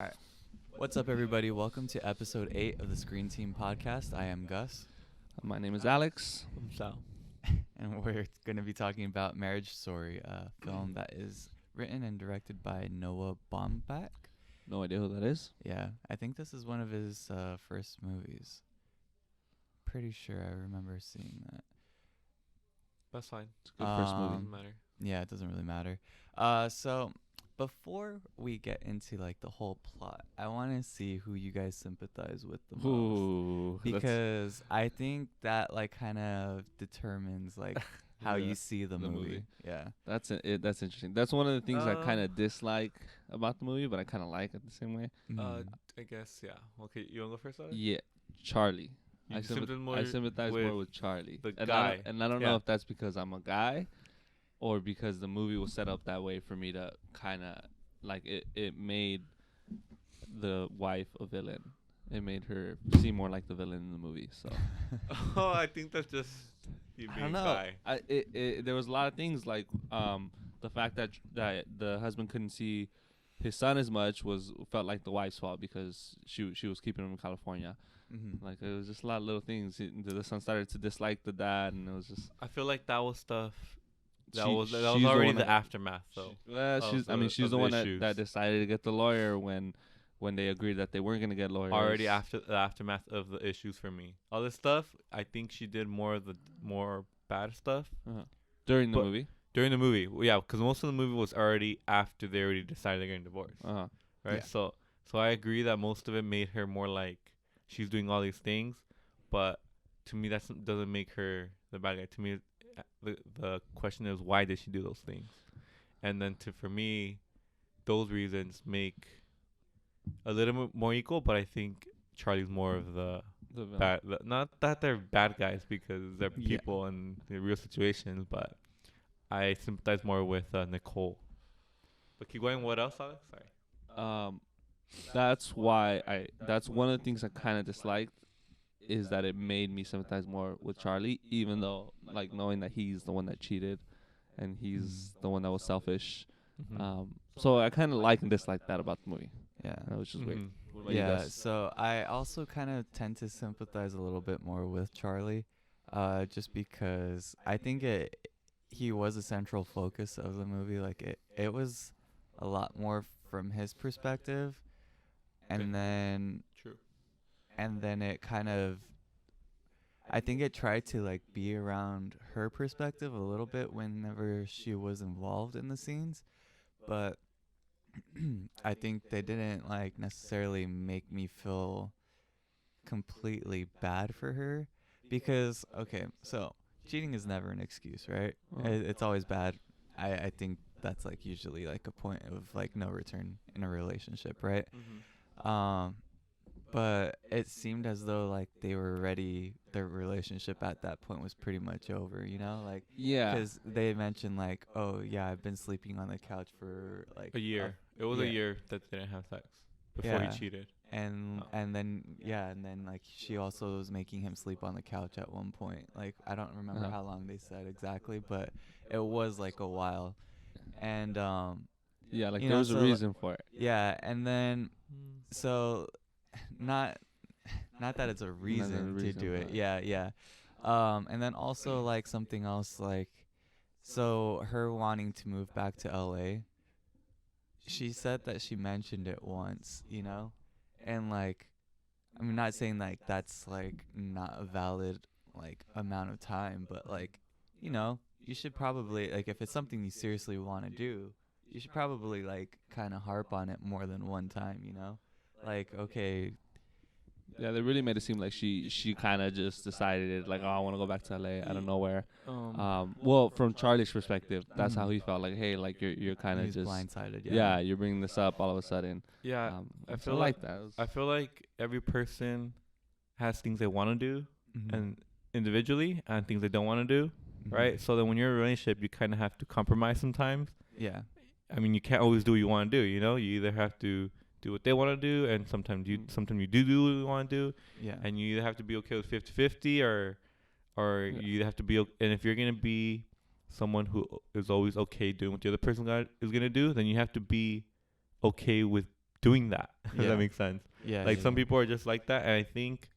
All right. What's up, everybody? Welcome to episode 8 of the Screen Team podcast. I am Gus, My name is Alex. Sal. and we're going to be talking about Marriage Story, a film that is written and directed by Noah Baumbach. No idea who that is. Yeah, I think this is one of his first movies. Pretty sure I remember seeing that. That's fine. It's a good first movie. Doesn't matter. Yeah, it doesn't really matter. So before we get into like the whole plot, I want to see who you guys sympathize with the most. Ooh, Because I think that like kind of determines like how Yeah, you see the the movie. movie. Yeah. that's interesting. That's one of the things I kind of dislike about the movie, but I kind of like it the same way. I guess, yeah. Okay, you want to go first, Alex? Yeah, Charlie. You I sympathize sympathize with more with Charlie. the and guy. I don't Yeah. know if that's because I'm a guy, or because the movie was set up that way for me to kind of like it made the wife a villain. It made her seem more like the villain in the movie. So Oh, I think that's just you I being don't know. guy. There was a lot of things like the fact that the husband couldn't see his son as much felt like the wife's fault because she was keeping him in California. Mm-hmm. Like it was just a lot of little things. The son started to dislike the dad, and it was just I feel like that was stuff. That She- was she's already one the that- aftermath, though. well, of she's the the one issues. that decided to get the lawyer when they agreed that they weren't gonna get lawyers. Already after the aftermath of the issues for me. All this stuff, I think she did more of the more bad stuff During the but- movie. during the movie. Well, yeah, because most of the movie was already after they already decided they're getting divorced. Uh-huh. Right. Yeah. So I agree that most of it made her more like she's doing all these things, but to me that doesn't make her the bad guy. To me, the question is why did she do those things, and then for me, those reasons make a little bit more equal. But I think Charlie's more of the The villain. bad. Not that they're bad guys because they're Yeah. people in the real situations, but I sympathize more with Nicole. But keep going. What else, Alex? Sorry. That's why that's one of the things I kind of disliked is that it made me sympathize more with Charlie, even though like knowing that he's the one that cheated and he's the one that was selfish. Mhm. So I kind of like and dislike that about the movie. Yeah. Which is weird. Mhm. What about you Yeah, guys? so I also kind of tend to sympathize a little bit more with Charlie, just because I think he was a central focus of the movie. Like it was a lot more from his perspective, Okay. and True. then it kind of, I think it tried to like be around her perspective a little bit whenever she was involved in the scenes, but I think they didn't like necessarily make me feel completely bad for her, because okay, so cheating is never an excuse, right? It's always bad. I think that's like usually like a point of like no return in a relationship, right? But it seemed as though like they were ready. Their relationship at that point was pretty much over, you know, like Yeah. because they mentioned like, oh yeah, I've been sleeping on the couch for like A year. It was a yeah. year that they didn't have sex before Yeah. he cheated. and Oh. and then like she also was making him sleep on the couch at one point. Like I don't remember Uh-huh. how long they said exactly, but it was like a while. And Yeah, like you there know, was a so, reason for it. yeah, and then so not that it's a reason to reason, do it. but- Yeah. And then also like something else, like so her wanting to move back to LA. She said that she mentioned it once, you know? And like I'm not saying like that's like not a valid like amount of time, but like, you know, you should probably like if it's something you seriously want to do, you should probably like kind of harp on it more than one time, you know? Like okay, Yeah, they really made it seem like she kind of just decided like, oh, I want to go back to LA out of nowhere. Well, from Charlie's perspective, that's how he felt. Like, hey, like you're kind of he's just blindsided, yeah, you're bringing this up all of a sudden. Yeah, I so feel like that. It was- I feel like every person has things they want to do Mhm. and individually and things they don't want to do, Mhm. right? So then when you're in a relationship, you kind of have to compromise sometimes. Yeah. I mean, you can't always do what you want to do, you know? You either have to do what they want to do and sometimes you do what you want to do, Yeah. and you either have to be okay with 50-50 or Yeah. you have to be and if you're going to be someone who is always okay doing what the other person is going to do, then you have to be okay with doing that. Does Yeah. that make sense? Yeah. Like yeah, some yeah. people are just like that, and I think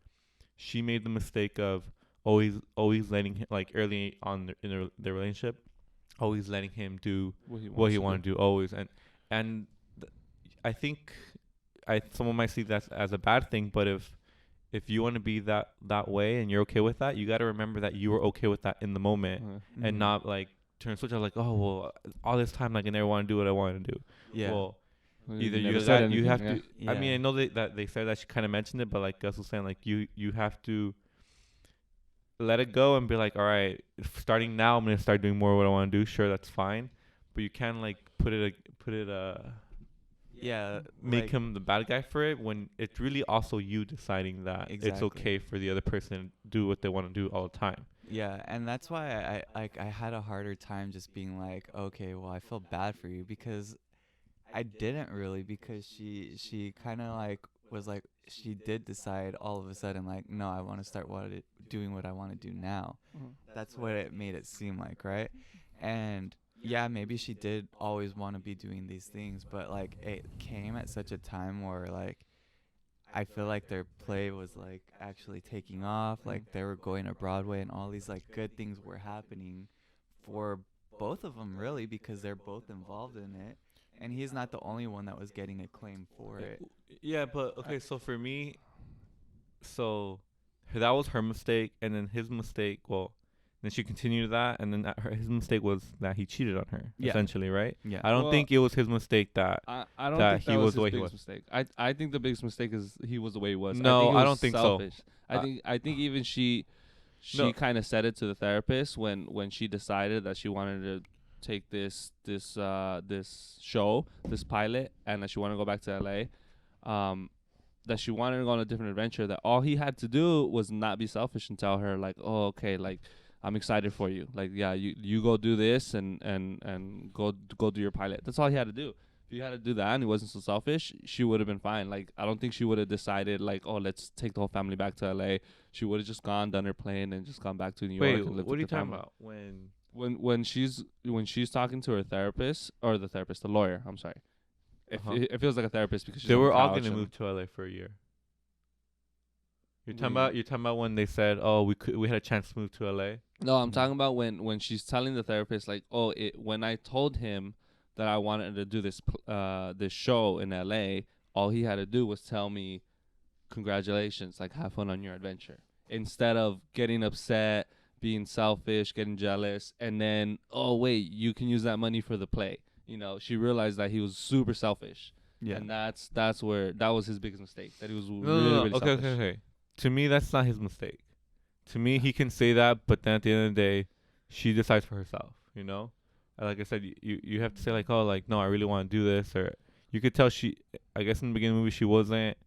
she made the mistake of always letting him, like early on in their relationship, always letting him do What he what wants he to wanted to do always, and I think someone might see that as a bad thing, but if you want to be that way and you're okay with that, you got to remember that you were okay with that in the moment, and Mhm. not like turn switch out like, oh well, all this time like I never want to do what I want to do. Yeah. Well, do. either Never you said got you anything, have yeah. to. Yeah. I mean, I know that they said that she kind of mentioned it, but like Gus was saying, like you have to let it go and be like, all right, starting now, I'm gonna start doing more of what I want to do. Sure, that's fine, but you can't like put it Yeah. make Like him the bad guy for it when it's really also you deciding that it's exactly. okay for the other person to do what they want to do all the time. Yeah, and that's why I had a harder time just being like, okay, well, I feel bad for you because I didn't really, because she kind of like was like, she did decide all of a sudden like, no, I want to start doing what I want to do now. Mhm. That's what it made it seem like, right? And yeah, maybe she did always want to be doing these things, but like it came at such a time where like I feel like their play was like actually taking off, like they were going to Broadway and all these like good things were happening for both of them really, because they're both involved in it, and he's not the only one that was getting acclaim for it. Yeah, but okay, so for me, so that was her mistake, and then his mistake. Well, then she continued that, and then his mistake was that he cheated on her, Yeah. essentially, right? Yeah. I don't Well, think it was his mistake that. I don't that think he that was was the his way he biggest was. mistake. I think the biggest mistake is he was the way he was. No, I think it I was don't think so. selfish. Uh, I think even she No. kind of said it to the therapist when she decided that she wanted to take this show, this pilot, and that she wanted to go back to LA. That she wanted to go on a different adventure, that all he had to do was not be selfish and tell her like, oh, okay, like I'm excited for you, like yeah, you go do this and go do your pilot. That's all he had to do. If he had to do that and he wasn't so selfish, she would have been fine. Like I don't think she would have decided like, oh, let's take the whole family back to LA. She would have just gone, done her plane, and just gone back to New York Wait, and lived what are you with the talking family. about? When she's talking to her therapist, or the lawyer, I'm sorry. It feels like a therapist because she's They on the were all couch gonna and- move to LA for a year. You're talking We- about when they said, "Oh, we had a chance to move to LA." No, I'm talking about when she's telling the therapist like, oh, when I told him that I wanted to do this show in LA, all he had to do was tell me, congratulations, like have fun on your adventure, instead of getting upset, being selfish, getting jealous, and then, oh wait, you can use that money for the play. She realized that he was super selfish. Yeah. And that's where that was his biggest mistake. That he was No, really, no. really Okay, selfish. okay. To me, that's not his mistake. To me, he can say that, but then at the end of the day, she decides for herself. And like I said, you have to say like, oh, like no, I really want to do this, or you could tell I guess in the beginning of the movie, she wasn't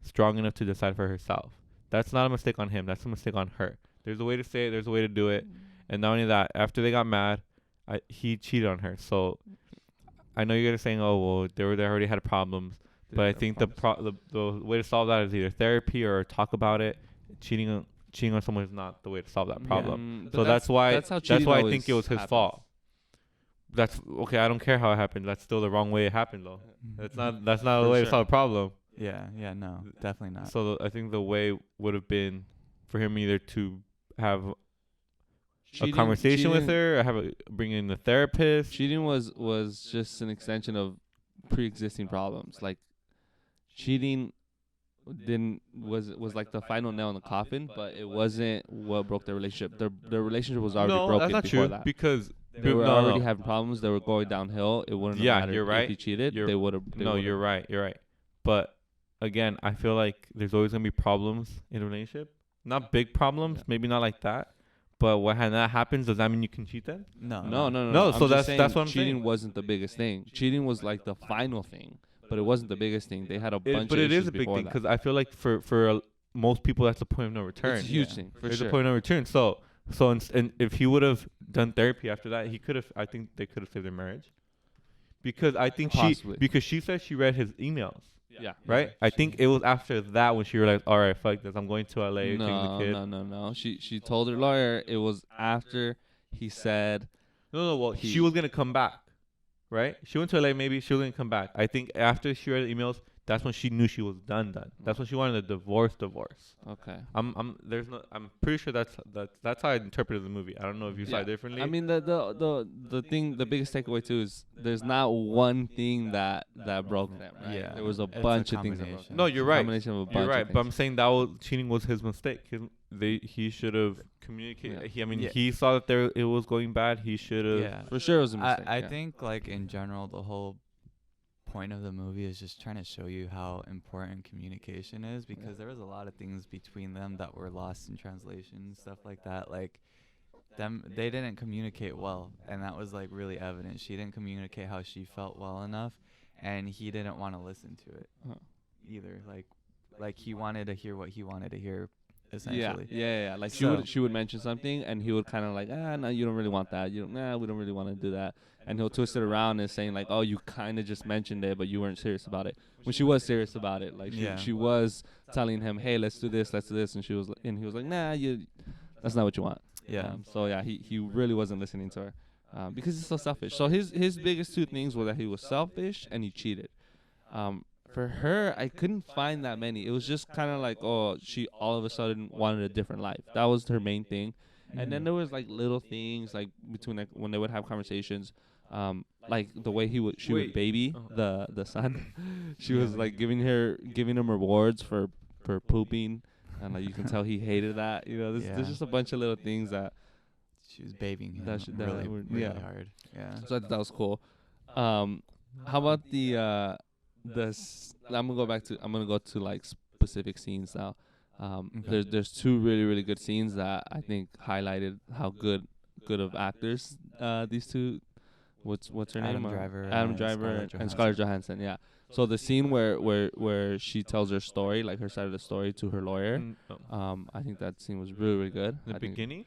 strong enough to decide for herself. That's not a mistake on him. That's a mistake on her. There's a way to say it. There's a way to do it. And not only that, after they got mad, he cheated on her. So I know you guys are saying, oh well, they already had problems. But I think the way to solve that is either therapy or talk about it. Cheating on someone is not the way to solve that problem. But So that's why how cheating I always think it was his happens. fault. That's okay. I don't care how it happened. That's still the wrong way it happened, though. That's not the For way to sure. solve a problem. Yeah. Yeah. No, definitely not. So I think the way would have been for him either to have a conversation with her, or bring in the therapist. Cheating was just an extension of pre-existing problems. Like cheating was like the final nail in the coffin, but it wasn't what broke their relationship. Their relationship was already No, broken that's not before true that. because They were already having problems. They were going downhill. It wouldn't have Yeah, mattered you're right. if he cheated. You're- They would have. No, you're right. You're right. But again, I feel like there's always gonna be problems in a relationship. Not big problems, Yeah. maybe not like that. But when that happens, does that mean you can cheat then? No. No. No, I'm so just that's saying what I'm cheating saying. wasn't the biggest thing. Cheating was like the final thing, but it wasn't the biggest thing. They had a bunch But of it issues is a big before thing that. because I feel like for most people that's a point of no return. It's a huge Yeah. thing for There's sure. a point of no return. So and if he would have done therapy after that, he could have. I think they could have saved their marriage. Because I think Possibly. she said she read his emails. Yeah. Right? I think it was after that when she realized, all right, fuck this, I'm going to LA, taking the No, kid. no. She told her lawyer it was after he said No, well, He- she was gonna come back, right? She went to LA, maybe she was gonna come back. I think after she read the emails, that's when she knew she was done. That's when she wanted a divorce. Okay. I'm pretty sure that's how I interpreted the movie. I don't know if you saw it differently. I mean, the biggest takeaway too is there's not one thing that broke them. Right? Yeah, There was a it's a bunch of things that broke combination. them. No, you're It's a right. combination of a bunch You're of right, but I'm things. saying cheating was his mistake. He should have communicated. Yeah. He saw that it was going bad. He should have. Yeah. For sure, it was a mistake. I yeah. think like in general the whole point of the movie is just trying to show you how important communication is, because there was a lot of things between them that were lost in translation and stuff like that. Like they didn't communicate well, and that was like really evident. She didn't communicate how she felt well enough, and he didn't want to listen to it either. Like he wanted to hear what he wanted to hear, essentially. Yeah. Like So- she would mention something, and he would kind of like, no, you don't really want that. We don't really want to do that. And he'll twist it around and saying like, oh, you kind of just mentioned it, but you weren't serious about it. When she was serious about it, like she was telling him, hey, let's do this, and he was like, nah, that's not what you want. Yeah. So yeah, he really wasn't listening to her, because he's so selfish. So his biggest two things were that he was selfish and he cheated. For her, I couldn't find that many. It was just kind of like, oh, she all of a sudden wanted a different life. That was her main thing. And then there was like little things like between like when they would have conversations, like the way she would baby the son. She was like giving him rewards for pooping, and like you can tell he hated that. There's just a bunch of little things that She was babying him that really were- really yeah. hard. Yeah. So I thought that was cool. How about I'm gonna go to like specific scenes now. Okay. There's two really really good scenes that I think highlighted how good of actors these two. What's her Adam name? Driver Adam and Driver Scarlett and Scarlett Johansson. Yeah. So the scene where she tells her story, like her side of the story, to her lawyer. I think that scene was really really good. The I think beginning.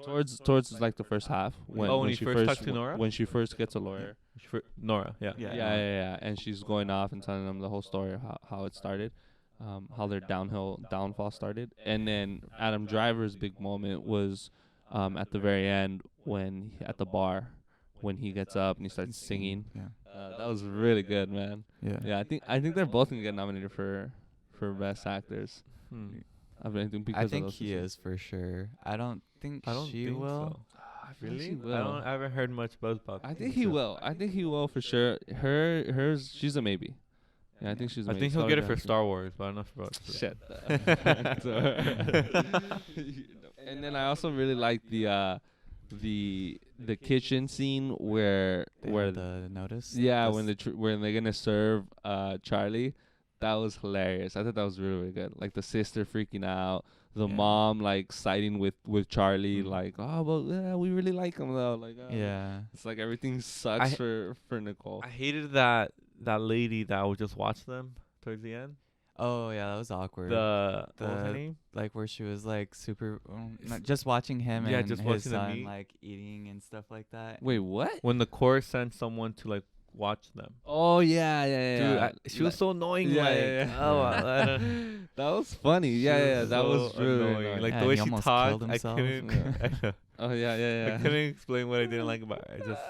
towards like the first half when he first talked to Nora? when she first gets a lawyer. Nora. Yeah. Yeah. And she's going off and telling them the whole story of how it started, how their downfall started. And then Adam Driver's big moment was at the very end at the bar when he gets up and he starts singing. Yeah. That was really good, man. Yeah. Yeah, I think they're both gonna get nominated for best actors. I think he is for sure. I don't think she will. So. I feel like Really? she will. I haven't heard much buzz about. I think he will. I think he will for sure. She's a maybe. Yeah, I think she's a I maybe. think he'll get it for Scarlett Star Wars, but I'm not sure about. Shit. And then I also really like the kitchen scene where the notice. when they're gonna serve Charlie. That was hilarious. I thought that was really really good. Like the sister freaking out, the mom like siding with Charlie, like, oh well, yeah, we really like him though. Like Yeah. it's like everything sucks for Nicole. I hated that lady that would just watch them towards the end. Oh yeah, that was awkward. What was her name? Like where she was like super, not just watching him Yeah, and just his watching them son eat. like eating and stuff like that. Wait, what? When the court sent someone to like watch them. Oh yeah. Dude, she was so annoying. Yeah, like, yeah. oh, I don't. That was funny. Yeah. That was so really annoying. annoying. Like Yeah, the way and he she almost talked, killed I himself. couldn't. Oh yeah. I couldn't explain what I didn't like about her. I just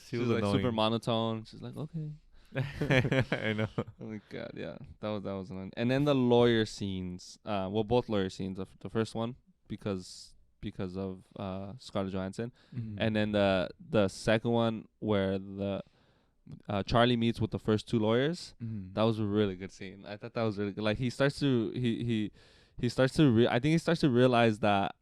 She was was like annoying. super monotone. She's like, okay. I know. Oh my god, yeah. That was annoying. And then the lawyer scenes. Both lawyer scenes. The first one because of Scarlett Johansson, and then the second one where the Charlie meets with the first two lawyers. That was a really good scene. I thought that was really good. Like he starts to I think he starts to realize that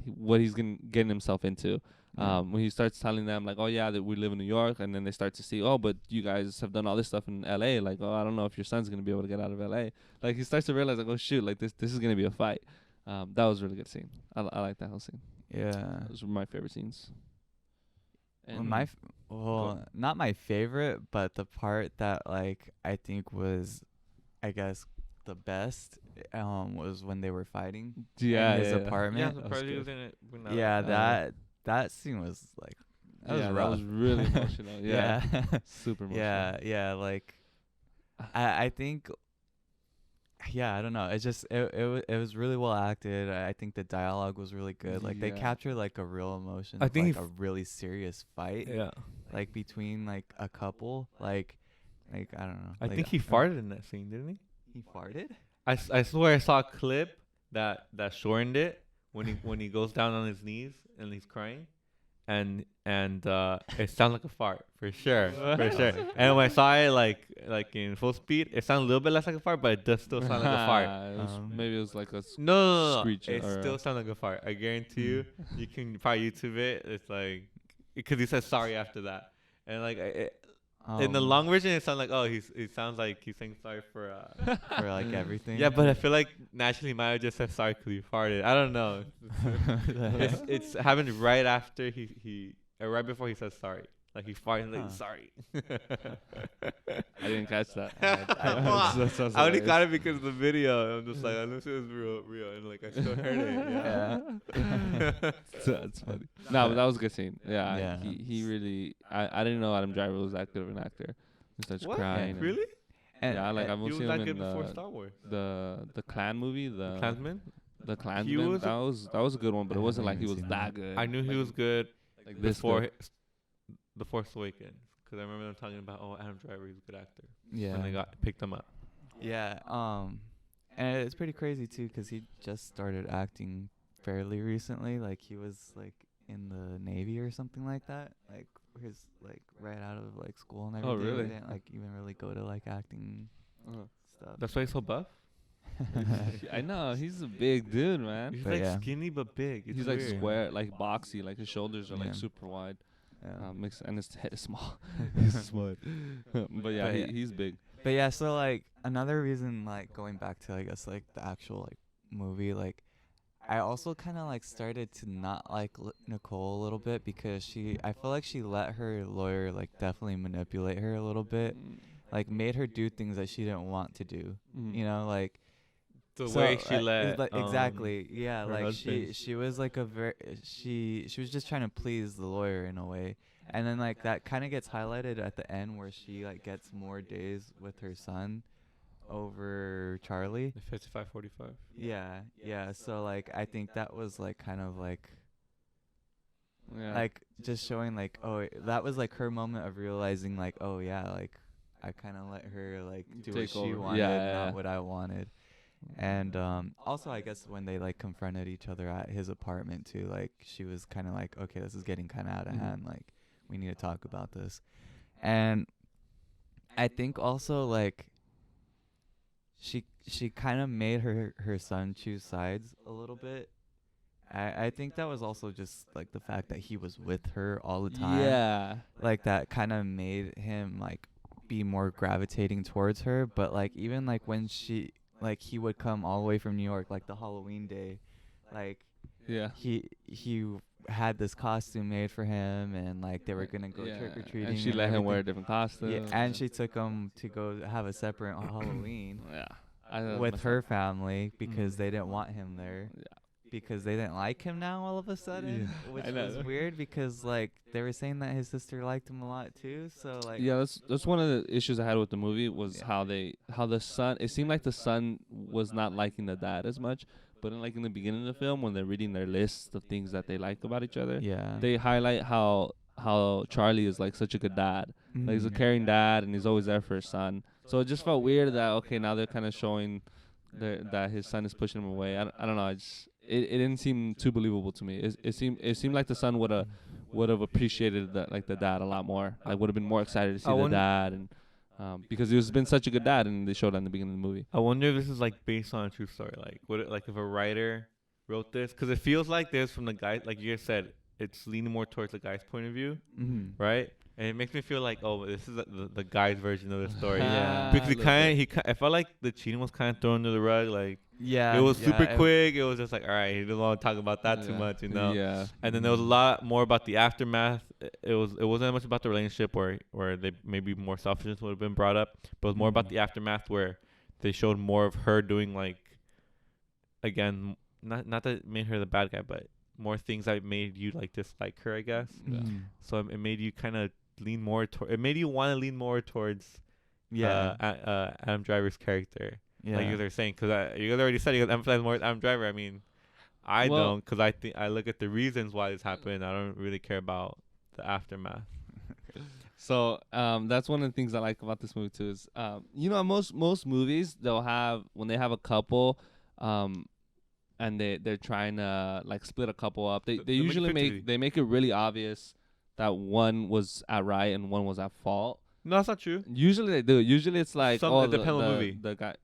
what he's getting himself into. When he starts telling them like, oh yeah, that we live in New York, and then they start to see, oh, but you guys have done all this stuff in LA. Like, oh, I don't know if your son's gonna be able to get out of LA. Like he starts to realize like, oh shoot, like this is gonna be a fight. That was a really good scene. I like that whole scene. Yeah. Those were my favorite scenes. And Not my favorite, but the part that like I think was, I guess, the best was when they were fighting in his apartment. Yeah, the was party good. was in it. Yeah, that scene was like that was really emotional. Yeah. Super emotional. Yeah, like I think I don't know. It's just it was really well acted. I think the dialogue was really good. Like they Yeah. captured like a real emotion. I Of, think like a really serious fight. Yeah. Like between like a couple. Like Like I don't know. I Like, think he farted in that scene, didn't he? he farted. I swear I saw a clip that shortened it when he goes down on his knees and he's crying, and it sounds like a fart for sure, for sure. And when I saw it like in full speed, it sounded a little bit less like a fart, but it does still sound like a fart. Maybe it was like a No, screech it or still sounds like a fart. I guarantee you. You can probably YouTube it. It's like because he says sorry after that, and like in the long version, it sounds like he sounds like he's saying sorry for for like everything. yeah, but I feel like naturally Maya just said sorry because he farted. I don't know. It's happened right after right before he says sorry. Like he farted like sorry. I didn't catch that. I only got it because of the video. I'm just like, unless it was real, and like I still heard it. Yeah. That's funny. No, but that was a good scene. Yeah, Yeah. he really. I didn't know Adam Driver was that good of an actor. He starts What? crying. and- Really? Yeah, like I've He was seen that him good in before Star Wars. the Clan movie, the Klansman? Klansman. was- that was a good one, but I it wasn't like haven't he was seen that that. good. I knew he Like- was good like this before good. The Force Awakens, because I remember them talking about Adam Driver, he's a good actor Yeah. when they picked him up. Yeah. And it's pretty crazy too, 'cause he just started acting fairly recently. Like he was like in the Navy or something like that. Like his like right out of like school and Oh, everything. really? He didn't like even really go to like acting stuff. That's why he's so buff. I know he's a big dude, man. He's But like yeah. skinny but big. It's He's like weird. square, like boxy, like his shoulders are Yeah. like super wide. Yeah. And his head is small. He's small. But yeah, But yeah. he's big. But yeah, so like another reason, like going back to I guess like the actual like movie, like I also kind of like started to not like Nicole a little bit because I feel like she let her lawyer like definitely manipulate her a little bit, like made her do things that she didn't want to do. Mm. You know, like The so, way she it's let like, exactly, yeah, her like husband. she was like she was just trying to please the lawyer in a way. And then like that kind of gets highlighted at the end where she like gets more days with her son over Charlie. the 55-45. Yeah. So like I think that was like kind of like Yeah. like just showing like that was like her moment of realizing like yeah, like I kind of let her like do what Take she over. wanted, Yeah. not what I wanted. And also I guess when they like confronted each other at his apartment too, like she was kind of like, okay, this is getting kind of out of Mhm. hand, like we need to talk about this. And I think also like she kind of made her son choose sides a little bit. I think that was also just like the fact that he was with her all the time. Yeah. Like that kind of made him like be more gravitating towards her. But like even like when he would come all the way from New York, like the Halloween day, like Yeah. he had this costume made for him, and like they were gonna go trick or treating. And she let him wear a different costume. Yeah, and she took him to go have a separate Halloween Yeah. I thought with myself- her family because they didn't want him there. Yeah. Because they didn't like him now all of a sudden, which I know. was weird because like they were saying that his sister liked him a lot too. So like Yeah, that's one of the issues I had with the movie was Yeah. how the son. It seemed like the son was not liking the dad as much, but in the beginning of the film when they're reading their list of things that they like about each other, yeah, they highlight how Charlie is like such a good dad. Like he's a caring dad and he's always there for his son. So it just felt weird that okay now they're kind of showing that his son is pushing him away. I don't know. It didn't seem too believable to me. It seemed like the son would have appreciated the dad a lot more. Like would have been more excited to see the dad and because he was been such a good dad and they showed that in the beginning of the movie. I wonder if this is like based on a true story. Like would it like if a writer wrote this? Because it feels like this from the guy. Like you just said, it's leaning more towards the guy's point of view, right? And it makes me feel like, oh, this is the guy's version of the story. Yeah. Because I felt like the cheating was kind of thrown under the rug. Like yeah, it was yeah, super quick. It was just like, all right, he didn't want to talk about that too Yeah. much, you know. Yeah. And then there was a lot more about the aftermath. It wasn't much about the relationship where they maybe more selfishness would have been brought up, but it was more about the aftermath where they showed more of her doing like, again, not that it made her the bad guy, but more things that made you like dislike her, I guess. So it made you kind of lean more it made you want to lean more towards Adam Driver's character. Yeah. Like you guys are saying, because you guys already said you guys emphasize more with Adam Driver. I mean, I don't, because I look at the reasons why this happened. I don't really care about the aftermath. So that's one of the things I like about this movie too is most movies they'll have when they have a couple and they're trying to like split a couple up. They They make it usually 50-50. they make it really obvious that one was at right and one was at fault. No, that's not true. Usually they do. Usually it's like It depends on the movie. the guy.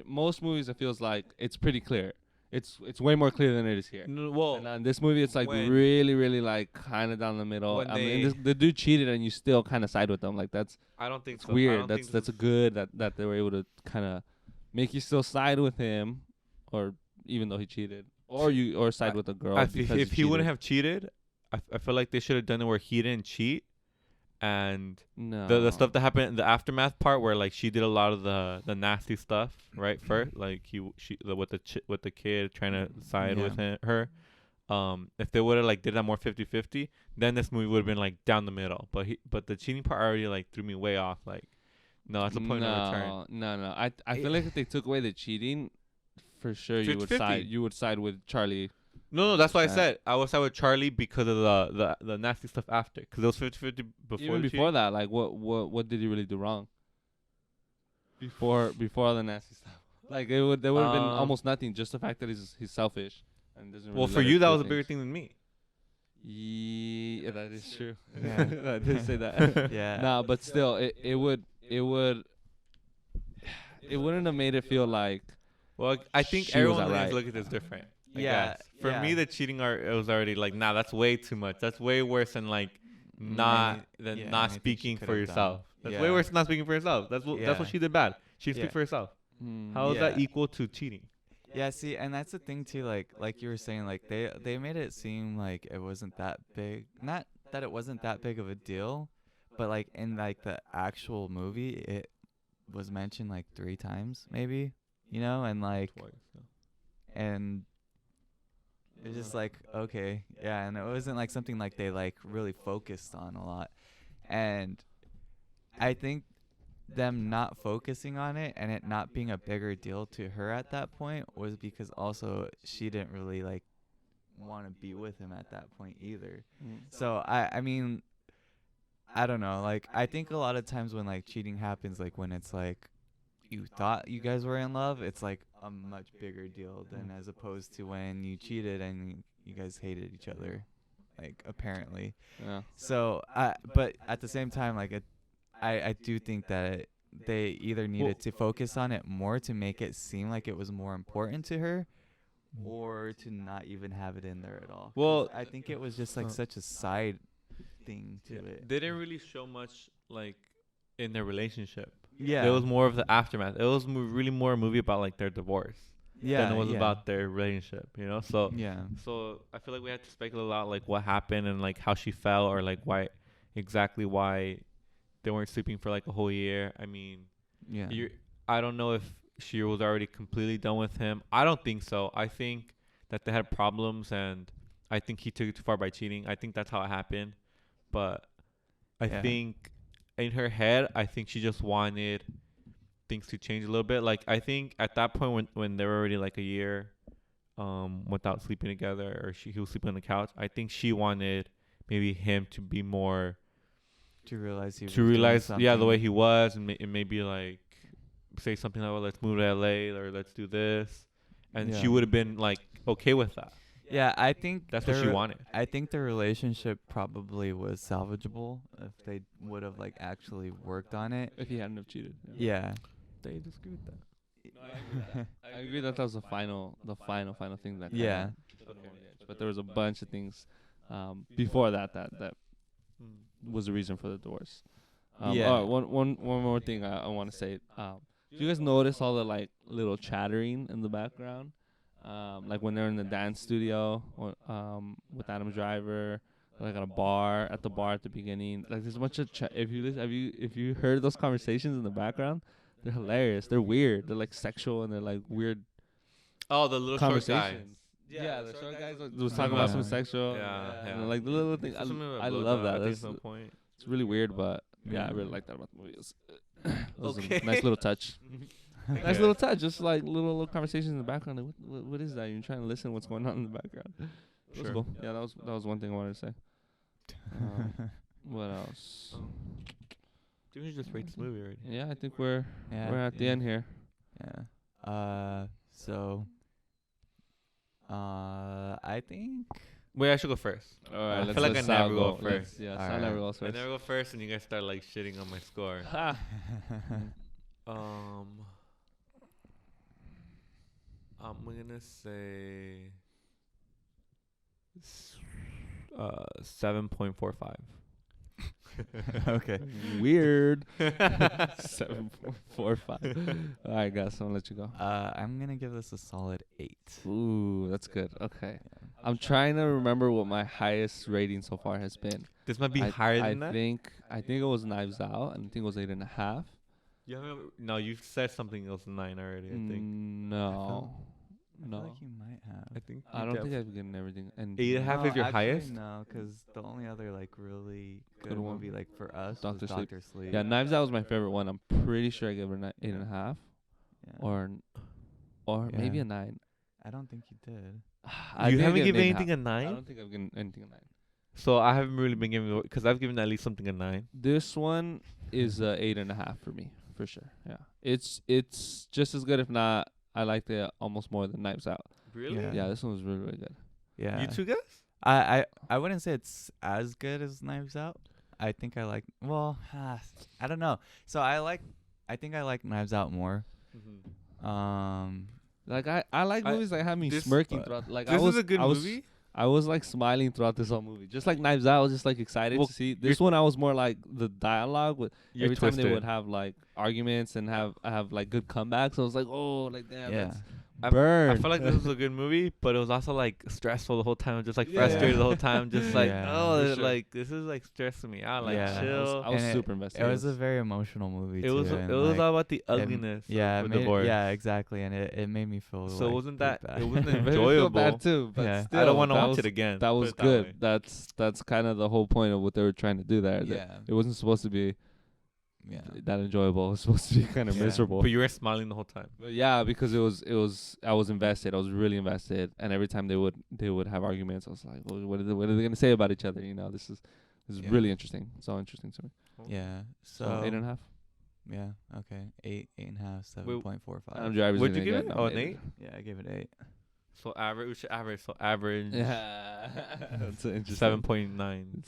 Most movies it feels like it's pretty clear. It's way more clear than it is here. No, well, And in this movie, it's like when- really like kind of down the middle. when I mean, they- the dude cheated, and you still kind of side with them. Like that's I don't think so. I weird. don't think That's a good that they were able to kind of make you still side with him, or even though he cheated, or side with the girl. because if he wouldn't cheated. have cheated, I feel like they should have done it where he didn't cheat, and no the stuff that happened in the aftermath part where like she did a lot of the nasty stuff right first, like with the kid trying to side with her. If they would have like did that more 50-50, then this movie would have been like down the middle. But the cheating part already like threw me way off. Like, no, that's a point of return. No. I feel like if they took away the cheating, for sure you would 50-50. side with Charlie. No, that's why I Yeah. said I would side with Charlie because of the nasty stuff after. Because it was 50-50 before. Even the before cheating. that, like what did he really do wrong? Before all the nasty stuff, like there would have been almost nothing. Just the fact that he's selfish and doesn't. Well, really for let you her that do was a bigger things. thing than me. Yeah, that is true. Yeah. I did say that. Yeah. Nah, but still, it wouldn't have made it feel like Well, I think She was everyone has alright. to look at this different. I Yeah, guess. For yeah. me, the cheating art it was already like, nah, that's way too much. That's way worse than like not yeah, anything not she speaking for could've done. yourself. That's way Yeah. worse than not speaking for yourself. That's what Yeah. she did bad. She didn't Yeah. speak for herself. mm, How is that Yeah. equal to cheating? Yeah, see, and that's the thing too. Like you were saying, like they made it seem like it wasn't that big. Not that it wasn't that big of a deal, but like in like the actual movie, it was mentioned like 3 times, maybe. You know, and like Twice. and it's just like okay, yeah, and it wasn't like something like they like really focused on a lot, and I think them not focusing on it and it not being a bigger deal to her at that point was because also she didn't really like want to be with him at that point either. mm. So I mean I don't know, like I think a lot of times when like cheating happens, like when it's like you thought you guys were in love, it's like a much bigger deal than as opposed to when you cheated and you guys hated each other, like apparently. Yeah. So but at the same time, like I do think that they either needed to focus on it more to make it seem like it was more important to her, or to not even have it in there at all. 'Cause Well, I think it was just like such a side thing to it. They didn't really show much like in their relationship. Yeah. It was more of the aftermath. It was really more a movie about like their divorce than it was about their relationship. You know, so Yeah. So I feel like we had to speculate a lot, like what happened and like how she felt, or like why they weren't sleeping for like a whole year. I mean, Yeah. I don't know if she was already completely done with him. I don't think so. I think that they had problems, and I think he took it too far by cheating. I think that's how it happened. But I Yeah. think in her head, I think she just wanted things to change a little bit. Like I think at that point when they were already like a year without sleeping together, or he was sleeping on the couch, I think she wanted maybe him to be more To realize he was to doing realize the way something. he was, and, and maybe like say something like, well, let's move to LA, or let's do this, and she Yeah. would have been like okay with that. Yeah, I think That's what she their- wanted. I think the relationship probably was salvageable if they would have like actually worked on it. If he hadn't have cheated. Yeah. They disagree with that. I agree that was the final thing that. Yeah. kinda put him on the edge. But there was a bunch of things before that was the reason for the divorce. Yeah. Oh, one more thing I want to say. Do you guys notice all the like little chattering in the background? Like when they're in the dance studio with Adam Driver, like at the bar at the beginning. Like there's a bunch of if you heard those conversations in the background, they're hilarious. They're weird. They're like sexual and they're like weird Oh, the little short guy. conversations. Yeah, the short guys was talking about some sexual. Yeah, and yeah. like the little thing. I love that. That's some point. it's really weird, but yeah, I really like that about the movie. It was a nice little touch. Nice little touch, just like little conversations in the background. Like, what is that? You're trying to listen what's going on in the background. It was Sure. cool. Yeah, that was one thing I wanted to say. What else? Didn't you just rate this movie already? Yeah, I think we're at the yeah. end here. Yeah. So. I think. Wait, I should go first. All right, I let's feel like let I never Sal go Let's- first. Yeah, All Sal right. never goes I first. never go first, and you guys start like shitting on my score. Ha. I'm gonna say 7.45. Okay. Weird. 7.45. All right, guys, I'm gonna let you go. I'm gonna give this a solid 8. Ooh, that's good. Okay. I'm trying to remember what my highest rating so far has been. This might be I higher than that. I think it was Knives Out, and I think it was 8.5. No, you said something else 9 already. I think. No. I No. feel like you might have. I think. I don't think I've given everything. And 8.5 is your actually, highest? No, because the only other like really good Good one. movie like for us Dr. was Sleep. Dr. Sleep. Yeah, Knives Out was my favorite one. I'm pretty sure I gave it 8.5 Yeah. or maybe Yeah. a 9. I don't think you did. You think I haven't gave it given 8.5. anything a I 9? don't think I've given anything a 9. So I haven't really been giving, because I've given at least something a 9. This one is 8.5 for me, for sure. Yeah, it's just as good, if not. I liked it almost more than Knives Out. Really? Yeah. Yeah, this one was really, really good. Yeah. You two guys? I wouldn't say it's as good as Knives Out. I think I like. Well, I don't know. So I think I like Knives Out more. Like I like I- movies that have me this- smirking throughout. Like This I was is a good I was, movie. I was like smiling throughout this whole movie. Just like Knives Out, I was just like excited Well, to see. This one I was more like the dialogue with You're every time they twisted. would have like arguments and have like good comebacks. I was like, oh, like damn, Yeah. that's I burn. feel like this was a good movie, but it was also like stressful the whole time. Just like Yeah. frustrated the whole time. Just like, Yeah. oh, For sure. like this is like stressing me out. Like Yeah. chill. I was And super invested. It was a very emotional movie. It too, was and, it was like, all about the ugliness. yeah, of it the made, divorce. yeah, exactly, and it made me feel. So like, wasn't pretty that bad. it wasn't It made me feel enjoyable? bad too, but Yeah. still, I don't want to that watch was- it again. That put was it that good. way. That's kind of the whole point of what they were trying to do there. that Yeah. It wasn't supposed to be Yeah. that enjoyable. It was supposed to be kind of Yeah. miserable. But you were smiling the whole time. But yeah, because it was I was invested. I was really invested, and every time they would have arguments, I was like, well, what are they gonna say about each other? You know, this is Yeah. really interesting. So interesting to me. Yeah. So So 8.5. Yeah. Okay. 8.5, Wait, 7.45. Adam Driver's What'd gonna you give get it? Oh, an nominated. 8? Yeah, I gave it 8. So average. We should average. So average. Yeah, that's interesting. 7.9.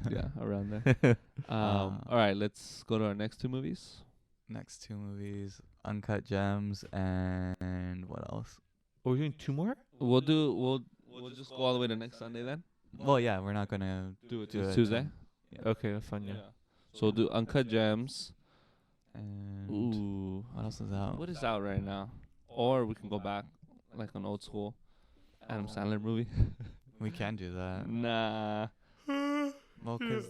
Yeah, around there. All right, let's go to our next 2 movies. Next 2 movies, Uncut Gems, and what else? Oh, we're doing 2 more? We'll just go all the way to next Sunday then. Well, yeah, we're not gonna Do it do it Tuesday. Okay, that's fine. Yeah. So we'll do Uncut Gems. And Ooh, what else is out? what is out right now? Or we can go back like an old school Adam Sandler movie. We can do that. Nah. Well, cause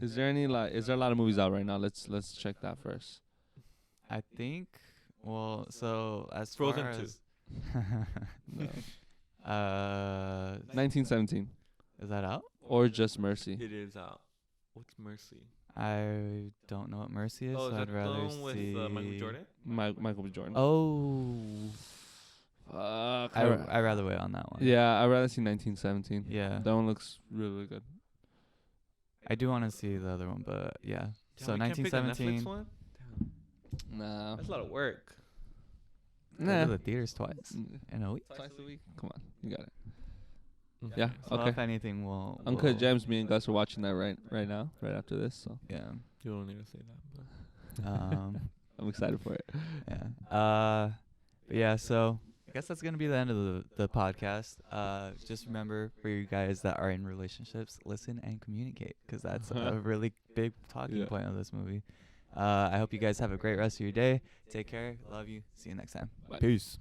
Is there a lot of movies out right now? Let's check that first. I think. Well, so as Frozen far 2. as No. 1917. 1917 Is that out? or Just Mercy. It is out. What's Mercy? I don't know what Mercy is, Oh, is so that I'd the rather one with see. Michael B. Jordan? Michael B. Jordan. Oh, Fuck. I'd rather wait on that one. Yeah, I'd rather see 1917. Yeah. That one looks really, really good. I do want to see the other one, but yeah. So Damn, we can't pick a Netflix 1917. one? Nah. That's a lot of work. Go Nah. to the theaters twice in a week. Twice a week. Come on, you got it. Mm. Yeah. So Okay. if anything, we'll Uncut Gems. Me and Gus are watching that right now, right after this. So Yeah. You don't need to say that. I'm excited for it. Yeah. But yeah. So I guess that's gonna be the end of the podcast. Just remember, for you guys that are in relationships, listen and communicate, because that's a really big talking point of this movie. I hope you guys have a great rest of your day. Take care. Love you. See you next time. Bye. Peace.